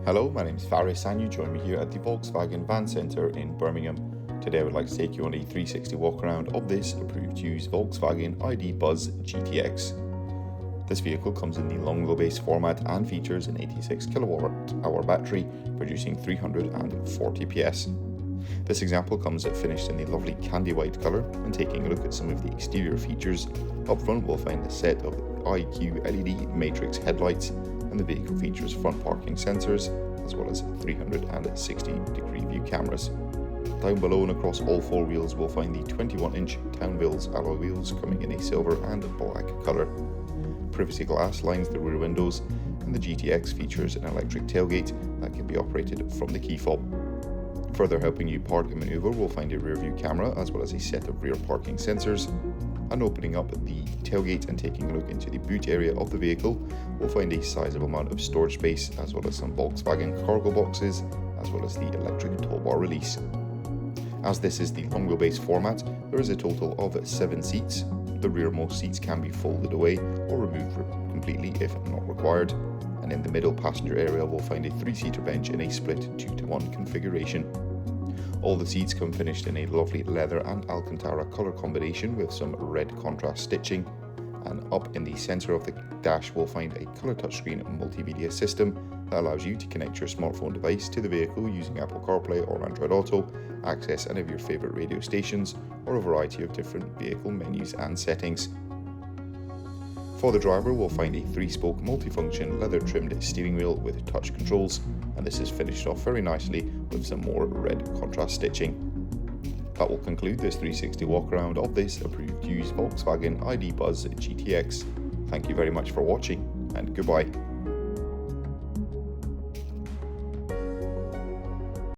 Hello, my name is Faris and you join me here at the Volkswagen Van Centre in Birmingham. Today I would like to take you on a 360 walk around of this approved used Volkswagen ID Buzz GTX. This vehicle comes in the long wheelbase format and features an 86 kWh battery producing 340 PS. This example comes finished in the lovely candy white colour, and taking a look at some of the exterior features, up front we'll find a set of IQ LED matrix headlights, and the vehicle features front parking sensors as well as 360 degree view cameras. Down below and across all four wheels we'll find the 21-inch Townsville alloy wheels coming in a silver and black colour. Privacy glass lines the rear windows, and the GTX features an electric tailgate that can be operated from the key fob. Further helping you park and manoeuvre, we'll find a rear view camera as well as a set of rear parking sensors. And opening up the tailgate and taking a look into the boot area of the vehicle, we'll find a sizable amount of storage space as well as some Volkswagen cargo boxes as well as the electric tow bar release. As this is the long wheelbase format, there is a total of 7 seats. The rearmost seats can be folded away or removed completely if not required. And in the middle passenger area we'll find a 3-seater bench in a split 2-to-1 configuration. All the seats come finished in a lovely leather and Alcantara colour combination with some red contrast stitching, and up in the centre of the dash we'll find a colour touchscreen multimedia system that allows you to connect your smartphone device to the vehicle using Apple CarPlay or Android Auto, access any of your favourite radio stations, or a variety of different vehicle menus and settings. For the driver we'll find a 3-spoke multifunction leather trimmed steering wheel with touch controls, and this is finished off very nicely with some more red contrast stitching. That will conclude this 360 walk around of this approved used Volkswagen ID Buzz GTX. Thank you very much for watching, and goodbye.